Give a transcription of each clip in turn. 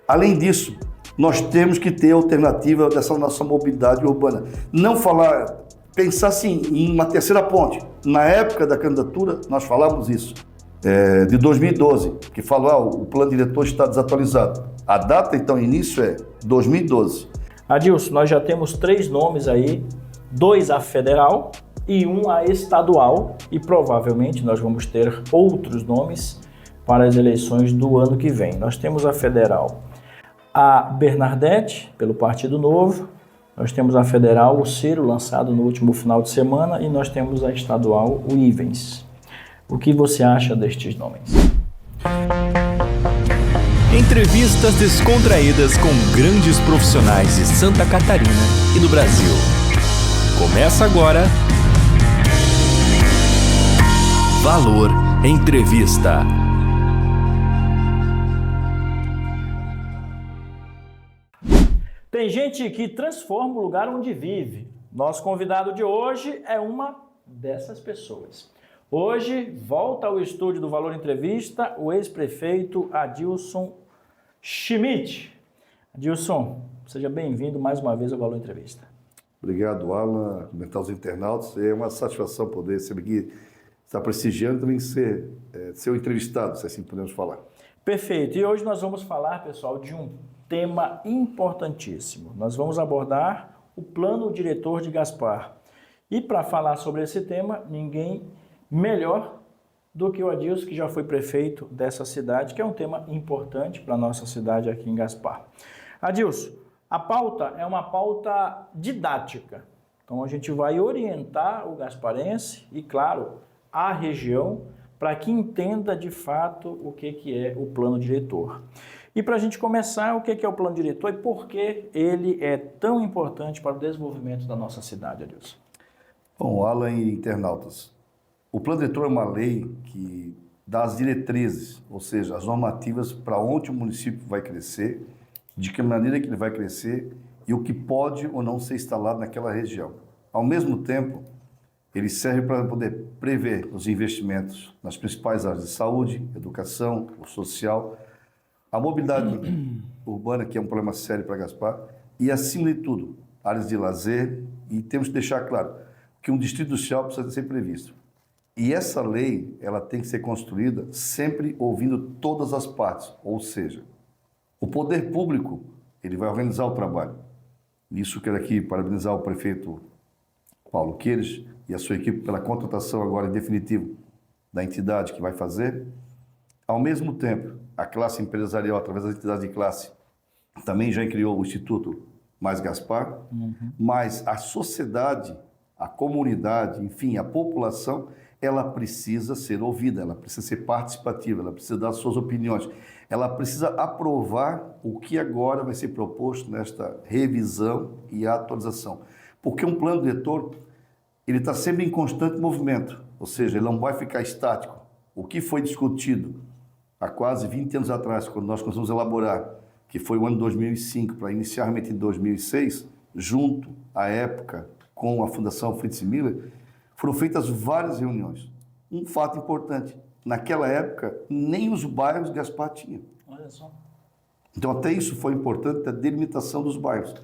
Além disso, nós temos que ter alternativa dessa nossa mobilidade urbana. Não pensar assim em uma terceira ponte. Na época da candidatura, nós falávamos isso, de 2012, que falou, o plano diretor está desatualizado. A data, então, início é 2012. Adilson, nós já temos 3 nomes aí, 2 a federal e 1 a estadual, e provavelmente nós vamos ter outros nomes para as eleições do ano que vem. Nós temos a federal, a Bernadette, pelo Partido Novo, nós temos a federal, o Ciro, lançado no último final de semana, e nós temos a estadual, o Ivens. O que você acha destes nomes? Entrevistas descontraídas com grandes profissionais de Santa Catarina e do Brasil. Começa agora Valor Entrevista. Tem gente que transforma o lugar onde vive. Nosso convidado de hoje é uma dessas pessoas. Hoje, volta ao estúdio do Valor Entrevista, o ex-prefeito Adilson Schmidt. Adilson, seja bem-vindo mais uma vez ao Valor Entrevista. Obrigado, Alan, cumprimentar os internautas. É uma satisfação poder sempre aqui estar prestigiando e também ser seu entrevistado, se assim podemos falar. Perfeito. E hoje nós vamos falar, pessoal, de um tema importantíssimo. Nós vamos abordar o plano diretor de Gaspar. E para falar sobre esse tema, ninguém melhor do que o Adilson, que já foi prefeito dessa cidade, que é um tema importante para a nossa cidade aqui em Gaspar. Adilson, a pauta é uma pauta didática. Então a gente vai orientar o gasparense e, claro, a região para que entenda de fato o que é o plano diretor. E para a gente começar, o que é o plano diretor e por que ele é tão importante para o desenvolvimento da nossa cidade, Adilson? Bom, Alan e internautas, o plano diretor é uma lei que dá as diretrizes, ou seja, as normativas para onde o município vai crescer, de que maneira que ele vai crescer e o que pode ou não ser instalado naquela região. Ao mesmo tempo, ele serve para poder prever os investimentos nas principais áreas de saúde, educação, o social, a mobilidade urbana, que é um problema sério para Gaspar, e, acima de tudo, áreas de lazer, e temos que deixar claro que um distrito social precisa ser previsto. E essa lei, ela tem que ser construída sempre ouvindo todas as partes, ou seja, o poder público, ele vai organizar o trabalho. Nisso quero aqui parabenizar o prefeito Paulo Queires e a sua equipe pela contratação agora em definitivo da entidade que vai fazer. Ao mesmo tempo, a classe empresarial, através das entidades de classe, também já criou o Instituto Mais Gaspar, mas a sociedade, a comunidade, enfim, a população, ela precisa ser ouvida, ela precisa ser participativa, ela precisa dar suas opiniões, ela precisa aprovar o que agora vai ser proposto nesta revisão e atualização. Porque um plano diretor, ele está sempre em constante movimento, ou seja, ele não vai ficar estático. O que foi discutido há quase 20 anos atrás, quando nós começamos a elaborar, que foi o ano 2005, para iniciar realmente em 2006, junto à época com a Fundação Fritz Miller, foram feitas várias reuniões. Um fato importante, naquela época, nem os bairros Gaspar tinham. Olha só. Então, até isso foi importante, a delimitação dos bairros.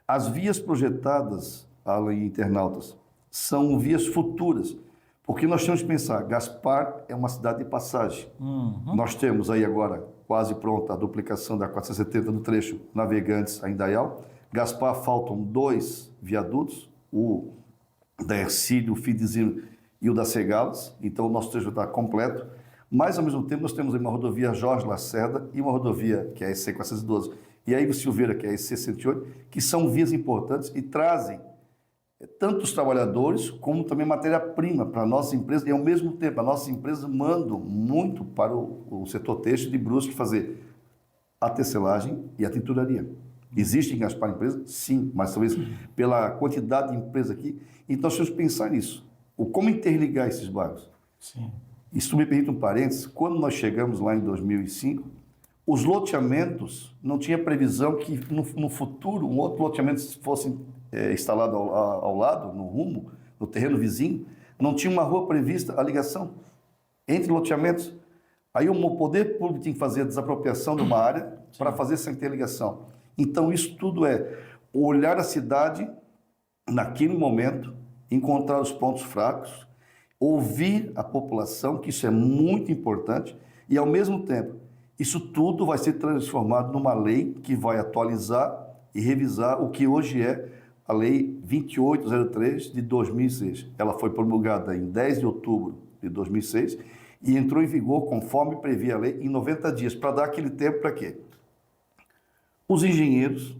As vias projetadas, Alan e internautas, são vias futuras, porque nós temos que pensar, Gaspar é uma cidade de passagem. Nós temos aí agora, quase pronta, a duplicação da 470 no trecho Navegantes a Indaial. Gaspar faltam 2 viadutos, o da Ercílio, o Fidezinho e o da Cegalas, então o nosso trecho está completo, mas ao mesmo tempo nós temos uma rodovia Jorge Lacerda e uma rodovia que é a EC 412 e a Ivo Silveira, que é a EC 108, que são vias importantes e trazem tanto os trabalhadores como também matéria-prima para a nossa empresa e ao mesmo tempo a nossa empresa manda muito para o setor têxtil de Brusque fazer a tecelagem e a tinturaria. Existe em Gaspar empresa? Sim, mas talvez pela quantidade de empresas aqui. Então, nós temos que pensar nisso. Como interligar esses bairros? Sim. Isso me permite um parênteses. Quando nós chegamos lá em 2005, os loteamentos, não tinha previsão que no futuro um outro loteamento fosse instalado ao lado, no rumo, no terreno vizinho. Não tinha uma rua prevista a ligação entre loteamentos. Aí o poder público tem que fazer a desapropriação de uma área para fazer essa interligação. Então, isso tudo é olhar a cidade naquele momento, encontrar os pontos fracos, ouvir a população, que isso é muito importante, e ao mesmo tempo, isso tudo vai ser transformado numa lei que vai atualizar e revisar o que hoje é a Lei 2803 de 2006. Ela foi promulgada em 10 de outubro de 2006 e entrou em vigor, conforme previa a lei, em 90 dias, para dar aquele tempo para quê? Os engenheiros,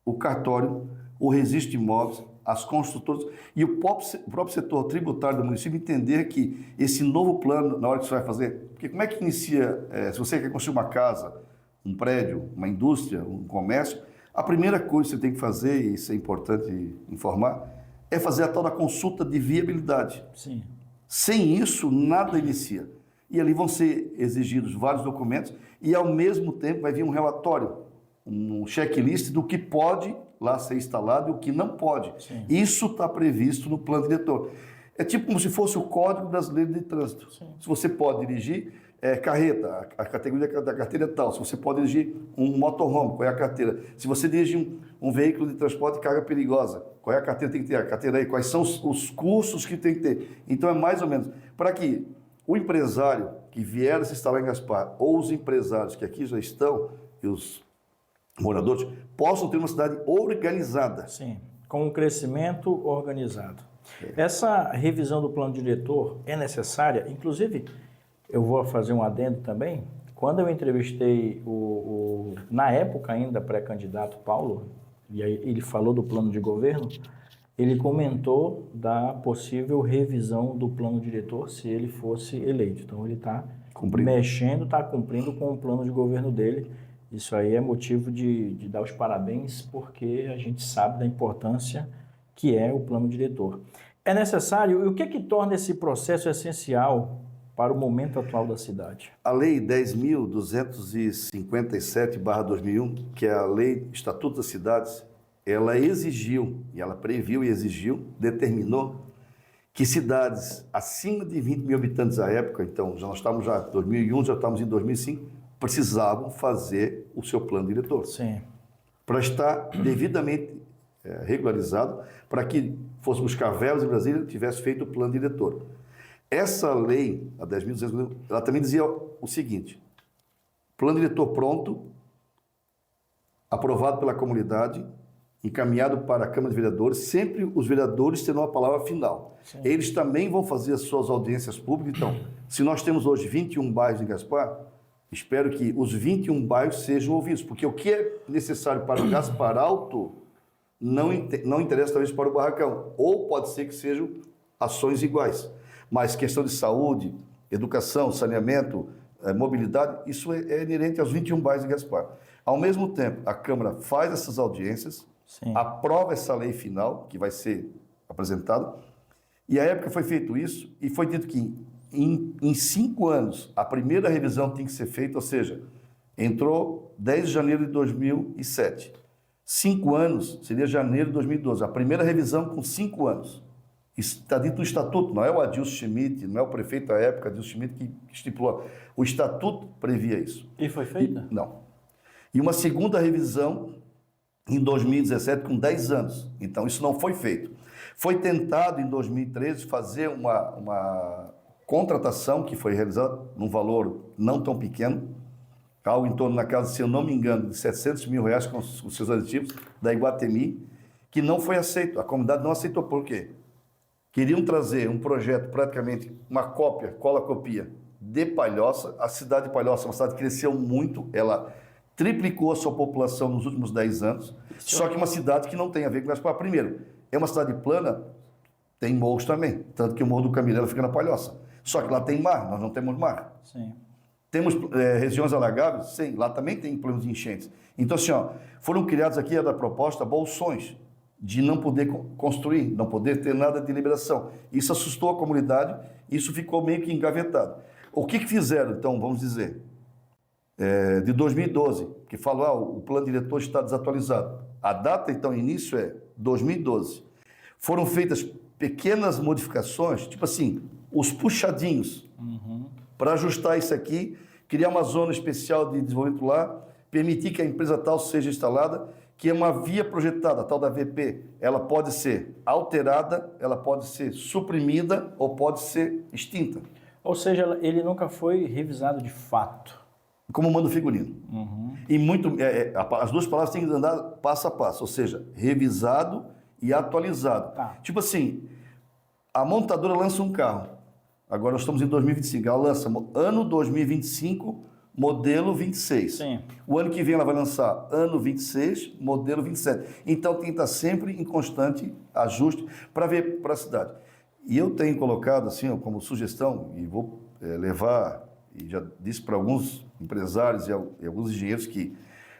o cartório, o registro de imóveis, as construtoras e o próprio setor tributário do município entender que esse novo plano, na hora que você vai fazer, porque como é que inicia, se você quer construir uma casa, um prédio, uma indústria, um comércio, a primeira coisa que você tem que fazer, e isso é importante informar, é fazer a tal da consulta de viabilidade. Sim. Sem isso, nada inicia. E ali vão ser exigidos vários documentos e, ao mesmo tempo, vai vir um relatório, um checklist do que pode lá ser instalado e o que não pode. Sim. Isso está previsto no plano diretor. É tipo como se fosse o Código Brasileiro de Trânsito. Sim. Se você pode dirigir carreta, a categoria da carteira é tal. Se você pode dirigir um motorhome, qual é a carteira? Se você dirige um veículo de transporte de carga perigosa, qual é a carteira que tem que ter? A carteira aí, quais são os cursos que tem que ter? Então é mais ou menos para que o empresário que vier a se instalar em Gaspar, ou os empresários que aqui já estão, e os moradores, possam ter uma cidade organizada. Sim, com um crescimento organizado. Essa revisão do plano diretor é necessária, inclusive, eu vou fazer um adendo também, quando eu entrevistei na época ainda pré-candidato Paulo, e aí ele falou do plano de governo, ele comentou da possível revisão do plano diretor se ele fosse eleito. Então ele está mexendo, está cumprindo com o plano de governo dele. Isso aí é motivo de dar os parabéns, porque a gente sabe da importância que é o plano diretor. É necessário, e o que torna esse processo essencial para o momento atual da cidade? A Lei 10.257/2001, que é a Lei Estatuto das Cidades, ela exigiu, e ela previu e exigiu, determinou que cidades acima de 20 mil habitantes à época, então nós estamos já em 2001, já estamos em 2005, precisavam fazer o seu plano diretor. Sim. Para estar devidamente regularizado, para que fosse buscar verbas em Brasília e tivesse feito o plano diretor. Essa lei, a 10.200, ela também dizia o seguinte: plano diretor pronto, aprovado pela comunidade, encaminhado para a Câmara de Vereadores, sempre os vereadores terão a palavra final. Sim. Eles também vão fazer as suas audiências públicas. Então, se nós temos hoje 21 bairros em Gaspar, espero que os 21 bairros sejam ouvidos, porque o que é necessário para o Gaspar Alto não interessa talvez para o Barracão, ou pode ser que sejam ações iguais. Mas questão de saúde, educação, saneamento, mobilidade, isso é inerente aos 21 bairros de Gaspar. Ao mesmo tempo, a Câmara faz essas audiências, sim, aprova essa lei final, que vai ser apresentada, e à época foi feito isso, e foi dito que em 5 anos, a primeira revisão tem que ser feita, ou seja, entrou 10 de janeiro de 2007. 5 anos seria janeiro de 2012, a primeira revisão com 5 anos. Isso está dito no Estatuto, não é o Adilson Schmidt, não é o prefeito da época, Adilson Schmidt, que estipulou. O Estatuto previa isso. E foi feita? Não. E uma segunda revisão em 2017 com 10 anos. Então, isso não foi feito. Foi tentado em 2013 fazer uma contratação que foi realizada num valor não tão pequeno, algo em torno, na casa, se eu não me engano, de R$700 mil com os seus aditivos, da Iguatemi, que não foi aceito. A comunidade não aceitou. Por quê? Queriam trazer um projeto, praticamente uma cópia, cola-copia, de Palhoça. A cidade de Palhoça é uma cidade que cresceu muito, ela triplicou a sua população nos últimos 10 anos, só que uma cidade que não tem a ver com Gaspar. Primeiro, é uma cidade plana, tem morros também, tanto que o Morro do Camilela fica na Palhoça. Só que lá tem mar, nós não temos mar. Sim. Temos regiões alagáveis? Sim, lá também tem problemas de enchentes. Então, assim, foram criados aqui da proposta bolsões, de não poder construir, não poder ter nada de liberação. Isso assustou a comunidade, isso ficou meio que engavetado. O que fizeram, então, vamos dizer, de 2012, que falou, o plano diretor está desatualizado. A data, então, início é 2012. Foram feitas pequenas modificações, tipo assim, os puxadinhos, para ajustar isso aqui, criar uma zona especial de desenvolvimento lá, permitir que a empresa tal seja instalada, que é uma via projetada, a tal da VP, ela pode ser alterada, ela pode ser suprimida ou pode ser extinta. Ou seja, ele nunca foi revisado de fato. Como manda o figurino. E as duas palavras têm que andar passo a passo, ou seja, revisado e atualizado. Tá. Tipo assim, a montadora lança um carro, agora nós estamos em 2025, ela lança ano 2025, modelo 26. Sim. O ano que vem ela vai lançar ano 26, modelo 27. Então tem que estar sempre em constante ajuste para ver para a cidade. E eu tenho colocado assim como sugestão, e vou levar, e já disse para alguns empresários e alguns engenheiros que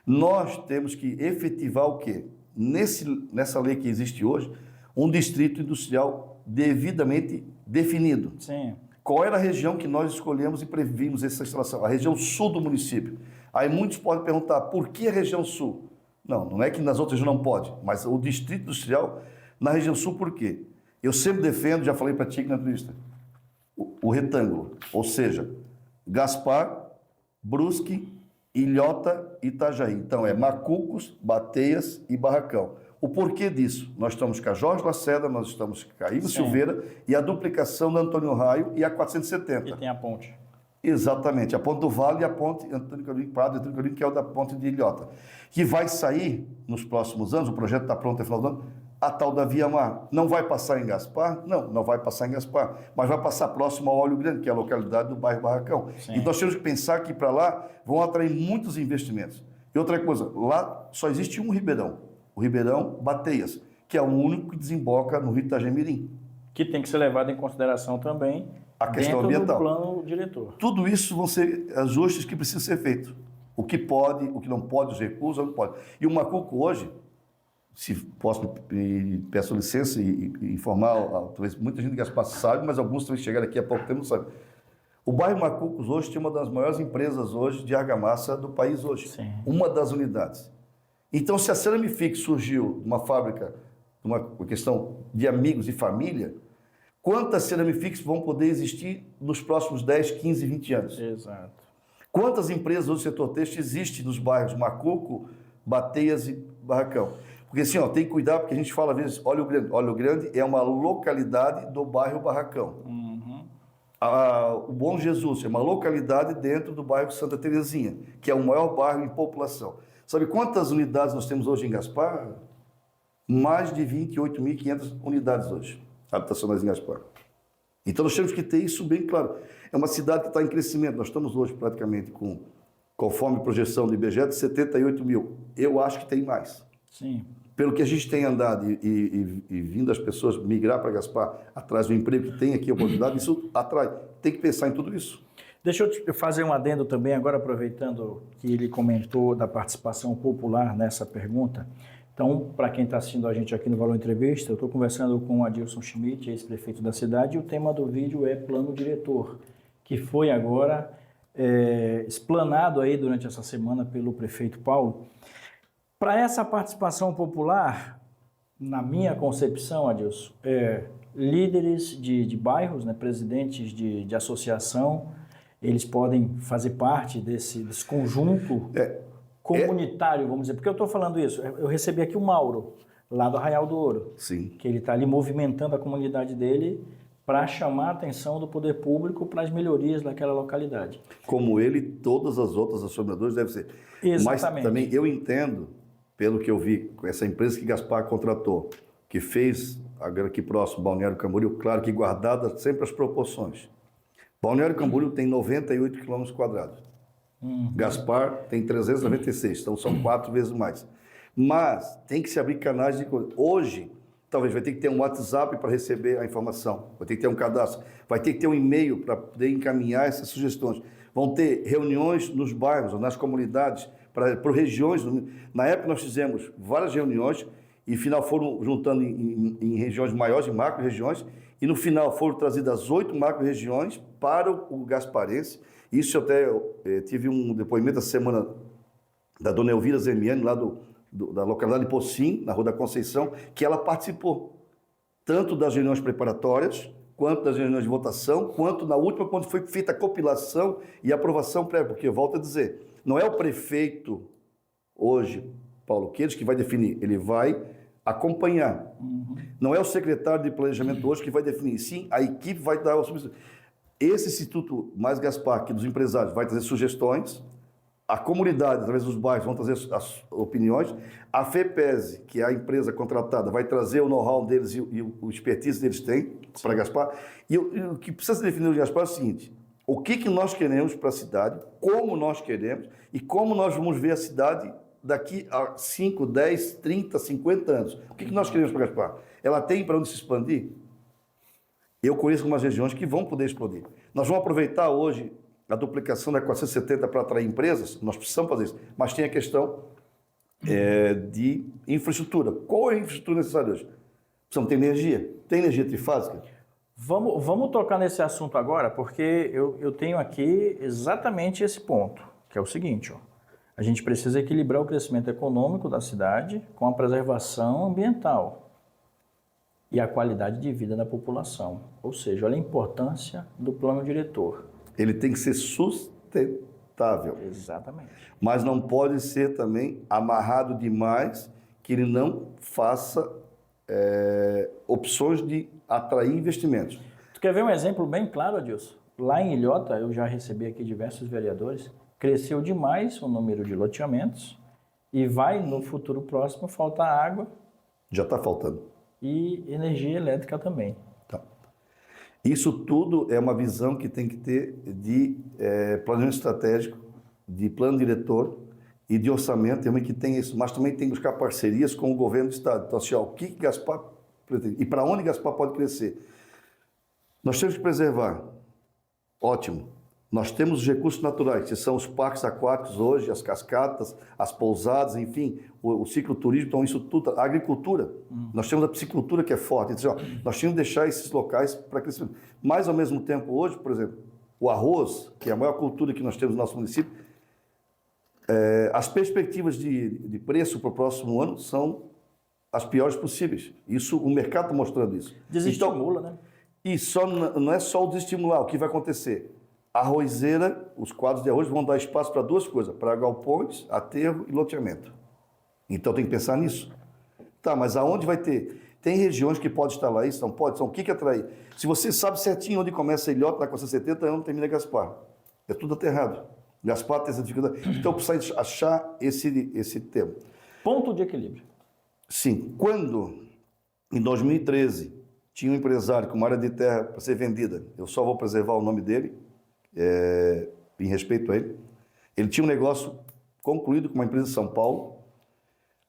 nós temos que efetivar o quê? Nessa lei que existe hoje, um distrito industrial devidamente definido. Sim. Qual era a região que nós escolhemos e previmos essa instalação? A região sul do município. Aí muitos podem perguntar, por que a região sul? Não é que nas outras regiões não pode, mas o distrito industrial na região sul, por quê? Eu sempre defendo, já falei para ti aqui na entrevista, o retângulo, ou seja, Gaspar, Brusque, Ilhota e Itajaí. Então é Macucos, Bateias e Barracão. O porquê disso? Nós estamos com a Jorge Lacerda, nós estamos com a Ivo Silveira e a duplicação da Antônio Raio e a 470. E tem a ponte. Exatamente, a ponte do Vale e a ponte Antônio Carolino Prado, Antônio Carolino, que é o da ponte de Ilhota. Que vai sair nos próximos anos, o projeto está pronto até final do ano, a tal da Via Mar. Não vai passar em Gaspar? Não vai passar em Gaspar, mas vai passar próximo ao Olho Grande, que é a localidade do bairro Barracão. Sim. E nós temos que pensar que para lá vão atrair muitos investimentos. E outra coisa, lá só existe um ribeirão, o Ribeirão Bateias, que é o único que desemboca no Rio Itagemirim. Que tem que ser levado em consideração também a questão ambiental. Do plano diretor. Tudo isso vão ser ajustes que precisam ser feitos. O que pode, o que não pode, os recursos, não pode. E o Macuco hoje, se posso, peço licença e informar, talvez muita gente de Gaspar sabe, mas alguns também chegaram aqui há pouco tempo não sabem. O bairro Macucos hoje tem uma das maiores empresas hoje de argamassa do país hoje. Sim. Uma das unidades. Então, se a Ceramifix surgiu de uma fábrica, uma questão de amigos e família, quantas Ceramifix vão poder existir nos próximos 10, 15, 20 anos? Exato. Quantas empresas do setor têxtil existem nos bairros Macuco, Bateias e Barracão? Porque assim, tem que cuidar, porque a gente fala às vezes, Olho Grande. Olho Grande é uma localidade do bairro Barracão. O Bom Jesus é uma localidade dentro do bairro Santa Terezinha, que é o maior bairro em população. Sabe quantas unidades nós temos hoje em Gaspar? Mais de 28.500 unidades hoje, habitacionais em Gaspar. Então nós temos que ter isso bem claro. É uma cidade que está em crescimento. Nós estamos hoje praticamente conforme projeção do IBGE, de 78 mil. Eu acho que tem mais. Sim. Pelo que a gente tem andado e vindo as pessoas migrar para Gaspar atrás do emprego que tem aqui, a oportunidade, isso atrai. Tem que pensar em tudo isso. Deixa eu te fazer um adendo também, agora aproveitando que ele comentou da participação popular nessa pergunta. Então, para quem está assistindo a gente aqui no Valor Entrevista, eu estou conversando com o Adilson Schmidt, ex-prefeito da cidade, e o tema do vídeo é plano diretor, que foi agora explanado aí durante essa semana pelo prefeito Paulo. Para essa participação popular, na minha concepção, Adilson, líderes de bairros, né, presidentes de associação, eles podem fazer parte desse conjunto comunitário, vamos dizer. Porque eu estou falando isso? Eu recebi aqui o Mauro, lá do Arraial do Ouro. Sim. Que ele está ali movimentando a comunidade dele para chamar a atenção do poder público para as melhorias daquela localidade. Como ele, todas as outras associadoras devem ser. Exatamente. Mas também eu entendo, pelo que eu vi, com essa empresa que Gaspar contratou, que fez, agora aqui próximo, Balneário Camboriú, claro que guardada sempre as proporções. Balneário Camboriú tem 98 km². Gaspar tem 396, então são 4 vezes mais. Mas tem que se abrir canais de... Hoje, talvez vai ter que ter um WhatsApp para receber a informação, vai ter que ter um cadastro, vai ter que ter um e-mail para poder encaminhar essas sugestões. Vão ter reuniões nos bairros, nas comunidades, por regiões. Na época nós fizemos várias reuniões e, no final, foram juntando em regiões maiores, em macro-regiões, e no final foram trazidas 8 macro-regiões para o gasparense. Isso eu até tive um depoimento essa semana da dona Elvira Zemiani, lá da localidade de Pocim, na Rua da Conceição, que ela participou tanto das reuniões preparatórias, quanto nas reuniões de votação, quanto na última, quando foi feita a compilação e aprovação prévia. Porque, volto a dizer, não é o prefeito hoje, Paulo Queiroz, que vai definir, ele vai acompanhar. Não é o secretário de planejamento hoje que vai definir, sim, a equipe vai dar o subsídio. Esse Instituto Mais Gaspar, que dos empresários, vai trazer sugestões, a comunidade, através dos bairros, vão trazer as opiniões, a FEPESE, que é a empresa contratada, vai trazer o know-how deles e o expertise deles têm para Gaspar. E o que precisa ser definido de Gaspar é o seguinte: o que nós queremos para a cidade, como nós queremos e como nós vamos ver a cidade daqui a 5, 10, 30, 50 anos. O que nós queremos para Gaspar? Ela tem para onde se expandir? Eu conheço algumas regiões que vão poder explodir. Nós vamos aproveitar hoje a duplicação da 470 para atrair empresas, nós precisamos fazer isso. Mas tem a questão de infraestrutura. Qual é a infraestrutura necessária hoje? Precisamos ter energia. Tem energia trifásica? Vamos tocar nesse assunto agora, porque eu tenho aqui exatamente esse ponto, que é o seguinte, ó. A gente precisa equilibrar o crescimento econômico da cidade com a preservação ambiental e a qualidade de vida da população. Ou seja, olha a importância do plano diretor. Ele tem que ser sustentável. Exatamente. Mas não pode ser também amarrado demais, que ele não faça opções de atrair investimentos. Tu quer ver um exemplo bem claro, Adilson? Lá em Ilhota, eu já recebi aqui diversos vereadores, cresceu demais o número de loteamentos e vai, no futuro próximo, faltar água. Já está faltando. E energia elétrica também. Tá. Isso tudo é uma visão que tem que ter de planejamento estratégico, de plano diretor e de orçamento, também que tem isso, mas também tem que buscar parcerias com o governo do estado. Então, assim, ó, o que Gaspar pretende e para onde Gaspar pode crescer? Nós temos que preservar. Ótimo. Nós temos os recursos naturais, que são os parques aquáticos hoje, as cascatas, as pousadas, enfim, o cicloturismo, então isso tudo, a agricultura. Nós temos a piscicultura que é forte. Então, nós tínhamos que deixar esses locais para crescimento. Mas, ao mesmo tempo, hoje, por exemplo, o arroz, que é a maior cultura que nós temos no nosso município, as perspectivas de preço para o próximo ano são as piores possíveis. Isso, o mercado está mostrando isso. Desestimula, então, né? E não é só o desestimular, o que vai acontecer? A arrozeira, os quadros de arroz vão dar espaço para duas coisas, para galpões, aterro e loteamento. Então tem que pensar nisso. Tá, mas aonde vai ter? Tem regiões que pode instalar isso, não pode? Então o que atrair? Se você sabe certinho onde começa Ilhota, na 470, onde termina Gaspar. É tudo aterrado. Gaspar tem essa dificuldade. Então precisa achar esse tema. Ponto de equilíbrio. Sim. Quando, em 2013, tinha um empresário com uma área de terra para ser vendida, eu só vou preservar o nome dele, em respeito a ele. Ele tinha um negócio concluído com uma empresa de São Paulo.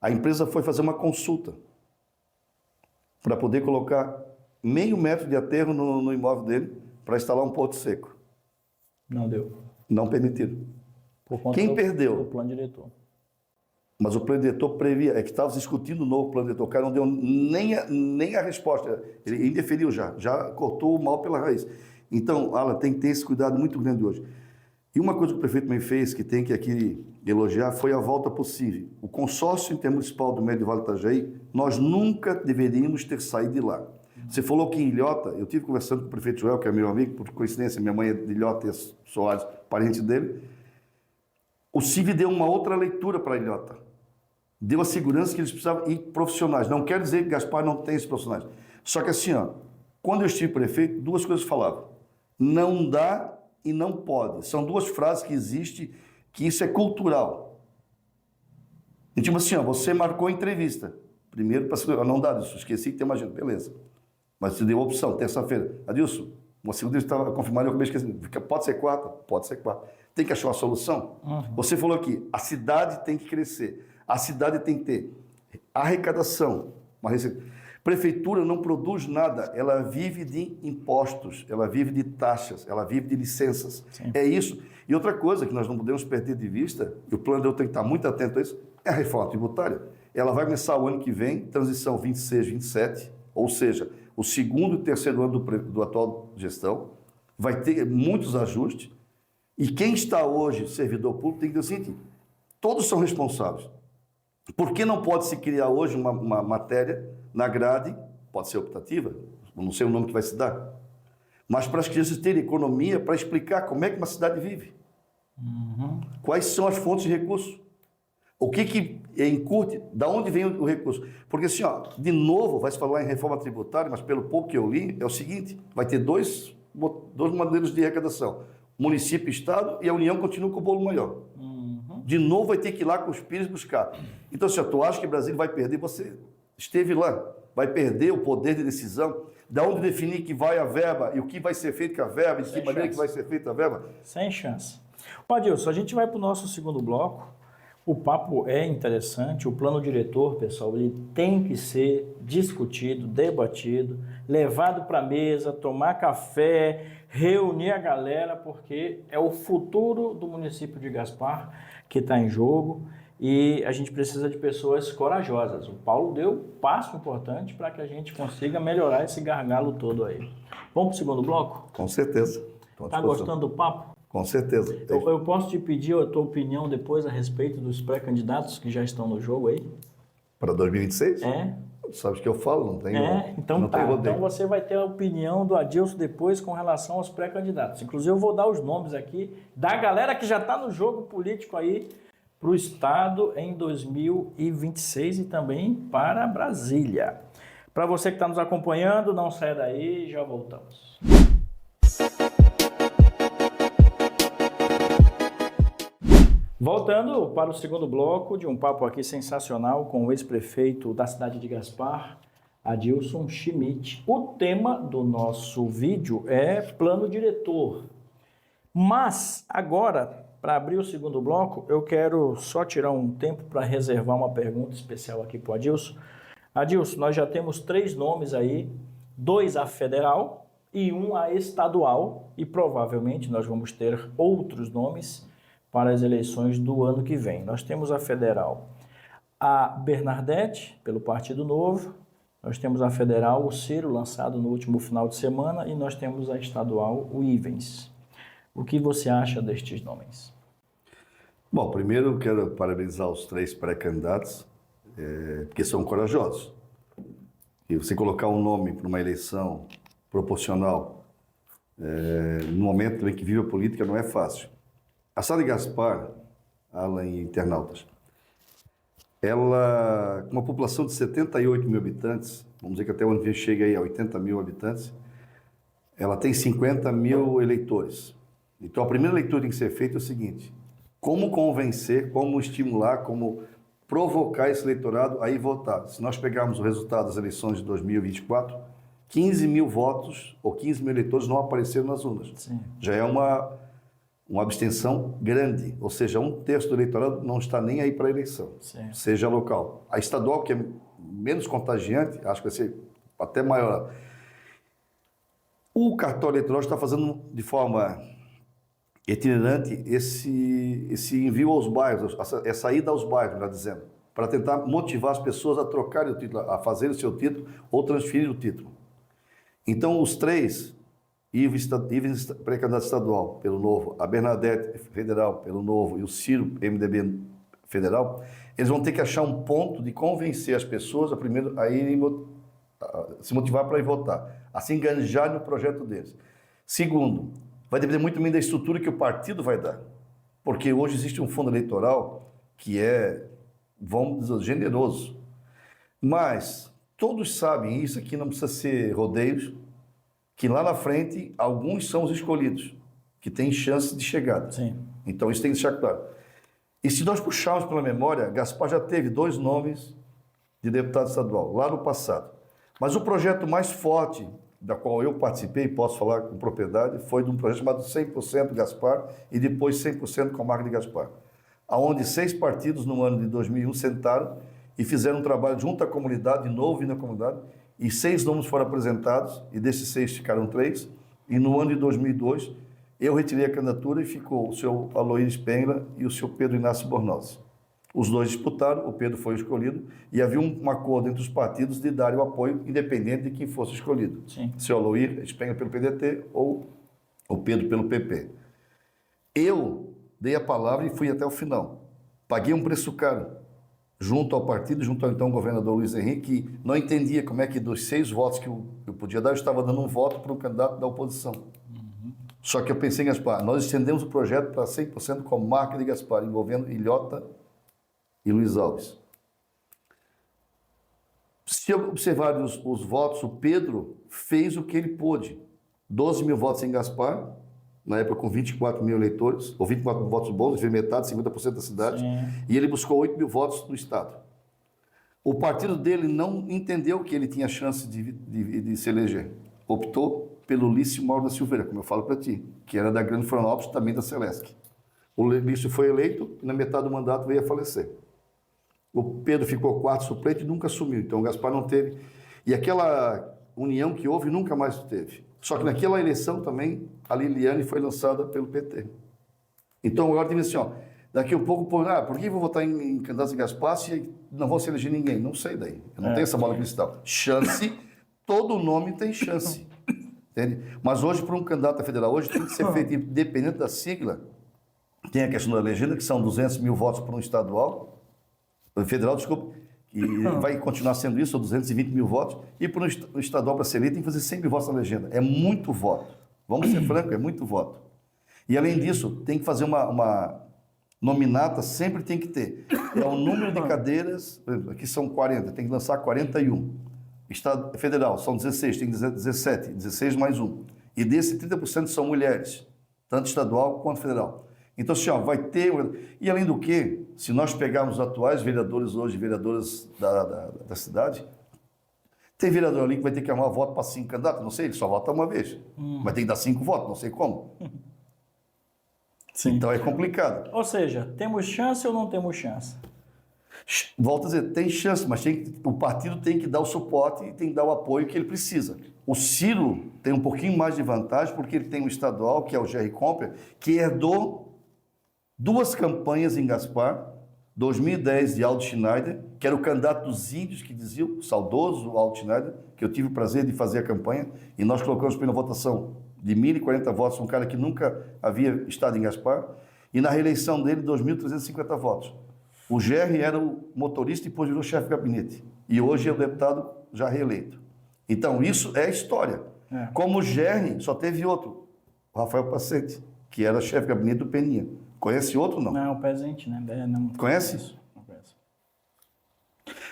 A empresa foi fazer uma consulta para poder colocar meio metro de aterro no imóvel dele para instalar um porto seco. Não deu. Não permitiram. Por conta Quem perdeu? do plano diretor. Mas o plano diretor previa, é que estava discutindo o novo plano diretor. O cara não deu nem a resposta. Ele indeferiu já cortou o mal pela raiz. Então, Alan, tem que ter esse cuidado muito grande hoje. E uma coisa que o prefeito também fez, que tem que aqui elogiar, foi a volta possível. O consórcio intermunicipal do Médio Vale do Itajaí, nós nunca deveríamos ter saído de lá. Você falou que em Ilhota, eu estive conversando com o prefeito Joel, que é meu amigo, por coincidência, minha mãe é de Ilhota e é Soares, parente dele. O CIV deu uma outra leitura para Ilhota. Deu a segurança que eles precisavam e profissionais. Não quer dizer que Gaspar não tem esses profissionais. Só que assim, ó, quando eu estive prefeito, duas coisas falavam. Não dá e não pode. São duas frases que existem, que isso é cultural. E tipo assim, ó, você marcou a entrevista. Primeiro, para não dá, isso, esqueci que tem uma agenda, beleza. Mas você deu a opção, terça-feira. Adilson, uma segunda estava confirmada, eu acabei esquecendo. Pode ser quarta? Pode ser quarta. Tem que achar uma solução? Você falou aqui, a cidade tem que crescer. A cidade tem que ter arrecadação, uma receita. Prefeitura não produz nada, ela vive de impostos, ela vive de taxas, ela vive de licenças. Sim. É isso. E outra coisa que nós não podemos perder de vista, e o plano eu tenho que estar muito atento a isso, é a reforma tributária. Ela vai começar o ano que vem, transição 26, 27, ou seja, o segundo e terceiro ano do atual gestão, vai ter muitos ajustes, e quem está hoje servidor público tem que dizer o seguinte, todos são responsáveis. Por que não pode se criar hoje uma matéria na grade, pode ser optativa, não sei o nome que vai se dar, mas para as crianças terem economia para explicar como é que uma cidade vive. Quais são as fontes de recursos. O que encurte, da onde vem o recurso. Porque assim, ó, de novo, vai se falar em reforma tributária, mas pelo pouco que eu li, é o seguinte, vai ter dois modelos de arrecadação. Município e Estado, e a União continua com o bolo maior. De novo vai ter que ir lá com os pires buscar. Então, se tu acha que o Brasil vai perder, você esteve lá, vai perder o poder de decisão, da onde definir que vai a verba e o que vai ser feito com a verba, e de que maneira que vai ser feita a verba. Sem chance. Adilson, a gente vai para o nosso segundo bloco. O papo é interessante, o plano diretor, pessoal, ele tem que ser discutido, debatido, levado para a mesa, tomar café, reunir a galera, porque é o futuro do município de Gaspar que está em jogo e a gente precisa de pessoas corajosas. O Paulo deu um passo importante para que a gente consiga melhorar esse gargalo todo aí. Vamos para o segundo bloco? Com certeza. Está gostando do papo? Com certeza. Eu posso te pedir a tua opinião depois a respeito dos pré-candidatos que já estão no jogo aí? Para 2026? É. Sabe o que eu falo, não tem. Então não tá. tem rodeio. Então você vai ter a opinião do Adilson depois com relação aos pré-candidatos. Inclusive eu vou dar os nomes aqui da galera que já está no jogo político aí para o Estado em 2026 e também para Brasília. Para você que está nos acompanhando, não saia daí, já voltamos. Voltando para o segundo bloco de um papo aqui sensacional com o ex-prefeito da cidade de Gaspar, Adilson Schmidt. O tema do nosso vídeo é plano diretor. Mas agora, para abrir o segundo bloco, eu quero só tirar um tempo para reservar uma pergunta especial aqui para o Adilson. Adilson, nós já temos 3 nomes aí, 2 a federal e 1 a estadual, e provavelmente nós vamos ter outros nomes para as eleições do ano que vem. Nós temos a federal, a Bernadette, pelo Partido Novo, nós temos a federal, o Ciro, lançado no último final de semana, e nós temos a estadual, o Ivens. O que você acha destes nomes? Bom, primeiro eu quero parabenizar os 3 pré-candidatos, porque são corajosos. E você colocar um nome para uma eleição proporcional, no momento em que vive a política, não é fácil. A cidade de Gaspar, Alan e internautas, ela, com uma população de 78 mil habitantes, vamos dizer que até onde chega aí a 80 mil habitantes, ela tem 50 mil eleitores. Então, a primeira leitura que tem que ser feita é o seguinte: como convencer, como estimular, como provocar esse eleitorado a ir votar. Se nós pegarmos o resultado das eleições de 2024, 15 mil votos ou 15 mil eleitores não apareceram nas urnas. Sim. Já é uma abstenção grande, ou seja, 1/3 do eleitorado não está nem aí para a eleição, Sim. seja local. A estadual, que é menos contagiante, acho que vai ser até maior. O cartório eleitoral está fazendo de forma itinerante esse envio aos bairros, essa ida aos bairros, melhor dizendo, para tentar motivar as pessoas a trocarem o título, a fazerem o seu título ou transferir o título. Então, os 3... Ivens, pré-candidato estadual, pelo Novo, a Bernadette, federal, pelo Novo, e o Ciro, MDB, federal, eles vão ter que achar um ponto de convencer as pessoas a irem se motivar para ir votar, a se engajar no projeto deles. Segundo, vai depender muito também da estrutura que o partido vai dar, porque hoje existe um fundo eleitoral que é, vamos dizer, generoso, mas todos sabem, isso aqui não precisa ser rodeios, que lá na frente, alguns são os escolhidos, que têm chance de chegada. Sim. Então, isso tem que deixar claro. E se nós puxarmos pela memória, Gaspar já teve 2 nomes de deputado estadual, lá no passado. Mas o projeto mais forte, da qual eu participei, posso falar com propriedade, foi de um projeto chamado 100% Gaspar e depois 100% Comarca de Gaspar, onde 6 partidos, no ano de 2001, sentaram e fizeram um trabalho junto à comunidade, de novo vindo à comunidade, e 6 nomes foram apresentados, e desses 6 ficaram 3, e no ano de 2002 eu retirei a candidatura e ficou o senhor Aloysio Spengler e o senhor Pedro Inácio Bornozzi. Os 2 disputaram, o Pedro foi escolhido, e havia um acordo entre os partidos de dar o apoio independente de quem fosse escolhido. Sim. Se o Aloysio Spengler pelo PDT ou o Pedro pelo PP. Eu dei a palavra e fui até o final. Paguei um preço caro. junto ao partido, junto ao então governador Luiz Henrique, que não entendia como é que dos 6 votos que eu podia dar, eu estava dando um voto para um candidato da oposição. Só que eu pensei em Gaspar, nós estendemos o projeto para 100% com a marca de Gaspar, envolvendo Ilhota e Luiz Alves. Se observar os votos, o Pedro fez o que ele pôde. 12 mil votos em Gaspar, na época com 24 mil eleitores, ou 24 mil votos bons, fez metade, 50% da cidade, Sim. e ele buscou 8 mil votos no estado. O partido dele não entendeu que ele tinha chance de se eleger. Optou pelo Lício Mauro da Silveira, como eu falo para ti, que era da Grande Florianópolis, também da Celesc. O Lício foi eleito e na metade do mandato veio a falecer. O Pedro ficou quarto suplente e nunca assumiu, então o Gaspar não teve. E aquela união que houve nunca mais teve. Só que naquela eleição também a Liliane foi lançada pelo PT. Então agora tem assim, ó, daqui a pouco, por que eu vou votar em candidatos em Gaspar se não vou se eleger ninguém? Não sei daí, eu não tenho essa bola cristal. Chance, todo nome tem chance. Entende? Mas hoje, para um candidato a federal, hoje tem que ser feito independente da sigla. Tem a questão da legenda, que são 200 mil votos para um estadual, federal, desculpa, e vai continuar sendo isso, ou 220 mil votos, e para um estadual para ser eleito tem que fazer 100 mil votos na legenda. É muito voto. Vamos ser francos, é muito voto. E além disso, tem que fazer uma nominata, sempre tem que ter. É o número de cadeiras, por exemplo, aqui são 40, tem que lançar 41. Estado federal, são 16, tem 17, 16 mais 1. E desse, 30% são mulheres, tanto estadual quanto federal. Então, assim, ó, vai ter... E além do que, se nós pegarmos os atuais vereadores hoje, vereadoras da cidade, tem vereador ali que vai ter que arrumar voto para 5 candidatos, não sei, ele só vota uma vez. Vai ter que dar 5 votos, não sei como. Sim. Então é complicado. Ou seja, temos chance ou não temos chance? Volto a dizer, tem chance, mas o partido tem que dar o suporte e tem que dar o apoio que ele precisa. O Ciro tem um pouquinho mais de vantagem porque ele tem um estadual, que é o Jerry Comper, que herdou 2 campanhas em Gaspar, 2010 de Aldo Schneider, que era o candidato dos índios, que dizia, o saudoso Aldo Schneider, que eu tive o prazer de fazer a campanha, e nós colocamos pela votação de 1.040 votos, um cara que nunca havia estado em Gaspar, e na reeleição dele, 2.350 votos. O Jerry era o motorista e depois virou chefe de gabinete. E hoje é o deputado já reeleito. Então, isso é história. É. Como o Jerry, só teve outro, o Rafael Pacete, que era chefe de gabinete do Peninha. Conhece outro, não? Não, o presente, né? Não. Conhece? Isso. Não conheço.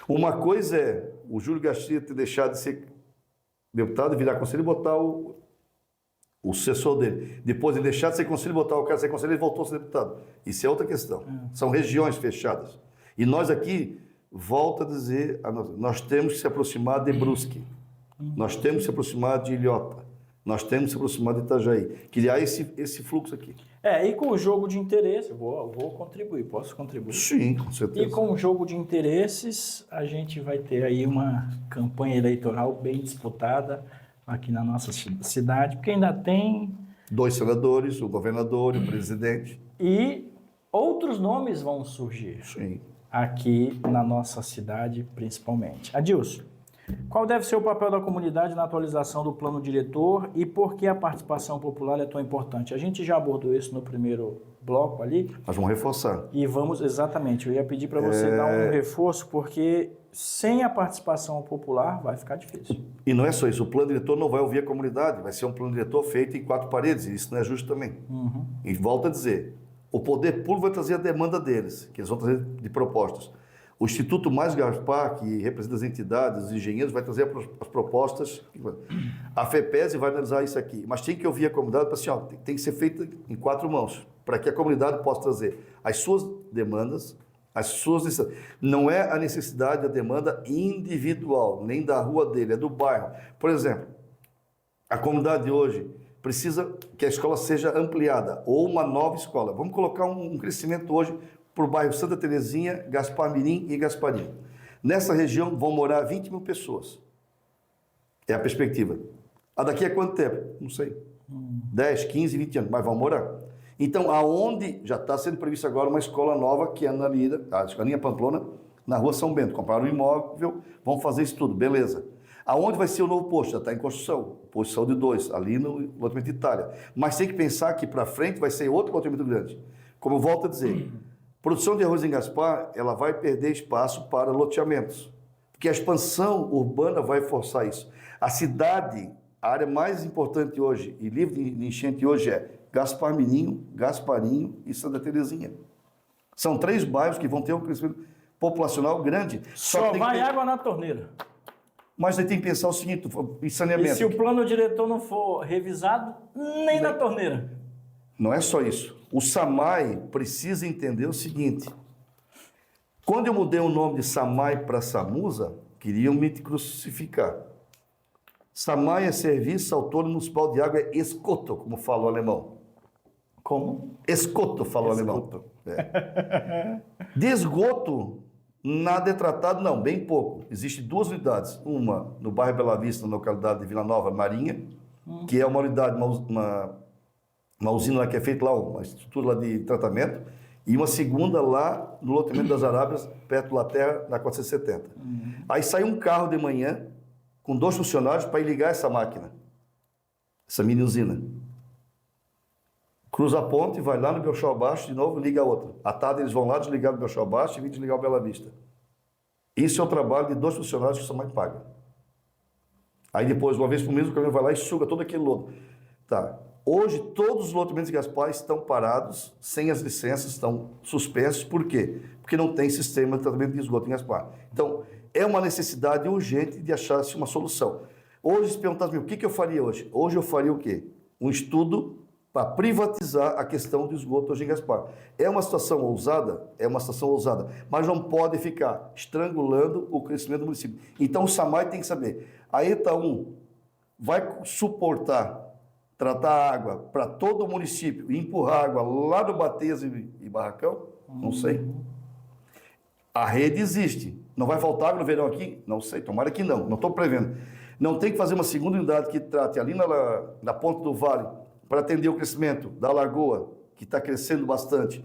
Uma coisa é o Júlio Garcia ter deixado de ser deputado e virar conselheiro e botar o sucessor dele. Depois de deixar de ser conselheiro e botar o cara ser conselheiro, ele voltou a ser deputado. Isso é outra questão. São regiões fechadas. E nós aqui, volto a dizer, nós temos que se aproximar de Brusque. Nós temos que se aproximar de Ilhota. Nós temos que se aproximar de Itajaí. Criar esse fluxo aqui. E com o jogo de interesse, vou contribuir, posso contribuir? Sim, com certeza. E com o jogo de interesses, a gente vai ter aí uma campanha eleitoral bem disputada aqui na nossa cidade, porque ainda tem... 2 senadores, o governador e o presidente. E outros nomes vão surgir. Sim. Aqui na nossa cidade, principalmente. Adilson, qual deve ser o papel da comunidade na atualização do plano diretor e por que a participação popular é tão importante? A gente já abordou isso no primeiro bloco ali. Nós vamos reforçar. E vamos, exatamente, eu ia pedir para você dar um reforço, porque sem a participação popular vai ficar difícil. E não é só isso, o plano diretor não vai ouvir a comunidade, vai ser um plano diretor feito em 4 paredes, e isso não é justo também. E volto a dizer, o poder público vai trazer a demanda deles, que eles vão trazer de propostas. O Instituto Mais Gaspar, que representa as entidades, os engenheiros, vai trazer as propostas. A FEPESE vai analisar isso aqui. Mas tem que ouvir a comunidade para assim, tem que ser feito em 4 mãos, para que a comunidade possa trazer as suas demandas, as suas necessidades. Não é a necessidade, a demanda individual, nem da rua dele, é do bairro. Por exemplo, a comunidade hoje precisa que a escola seja ampliada, ou uma nova escola. Vamos colocar um crescimento hoje para o bairro Santa Terezinha, Gaspar Mirim e Gasparim. Nessa região vão morar 20 mil pessoas. É a perspectiva. Daqui a quanto tempo? Não sei. 10, 15, 20 anos, mas vão morar. Então, aonde já está sendo prevista agora uma escola nova, que é na Lira, a Escolinha Pamplona, na rua São Bento. Compraram um imóvel, vão fazer isso tudo, beleza. Aonde vai ser o novo posto? Já está em construção. Posto de Saúde 2, ali no loteamento Itália. Mas tem que pensar que para frente vai ser outro loteamento grande. Como eu volto a dizer, Produção de arroz em Gaspar, ela vai perder espaço para loteamentos, porque a expansão urbana vai forçar isso. A cidade, a área mais importante hoje e livre de enchente hoje é Gaspar Mirim, Gasparinho e Santa Terezinha. São 3 bairros que vão ter um crescimento populacional grande. Só vai água na torneira. Mas aí tem que pensar o seguinte, em saneamento. E se o plano diretor não for revisado, nem na torneira. Não é só isso. O SAMAI precisa entender o seguinte. Quando eu mudei o nome de SAMAI para SAMUSA, queriam me crucificar. SAMAI é Serviço Autônomo Municipal de Água, é escoto, como fala o alemão. Como? Escoto, fala o alemão. É. De esgoto, nada é tratado, não, bem pouco. Existem 2 unidades. Uma no bairro Bela Vista, na localidade de Vila Nova, Marinha, que é uma unidade, uma usina lá que é feita lá, uma estrutura lá de tratamento, e uma segunda lá no loteamento das Arábias, perto da Terra, na 470. Aí sai um carro de manhã com 2 funcionários para ir ligar essa máquina, essa mini usina. Cruza a ponte, vai lá no Belchão Abaixo, de novo, liga a outra. À tarde eles vão lá desligar o Belchão Abaixo e vêm desligar o Bela Vista. Isso é o trabalho de 2 funcionários que o SAMAI paga. Aí depois, uma vez por mês, o caminhão vai lá e suga todo aquele lodo. Tá. Hoje, todos os loteamentos de Gaspar estão parados, sem as licenças, estão suspensos. Por quê? Porque não tem sistema de tratamento de esgoto em Gaspar. Então, é uma necessidade urgente de achar-se uma solução. Hoje, se perguntasse o que eu faria hoje? Hoje eu faria o quê? Um estudo para privatizar a questão do esgoto hoje em Gaspar. É uma situação ousada? É uma situação ousada, mas não pode ficar estrangulando o crescimento do município. Então, o SAMAI tem que saber, a ETA 1 vai suportar tratar água para todo o município e empurrar água lá no Bateza e Barracão? Não sei. A rede existe. Não vai faltar água no verão aqui? Não sei, tomara que não. Não estou prevendo. Não tem que fazer uma segunda unidade que trate ali na ponta do vale para atender o crescimento da lagoa, que está crescendo bastante.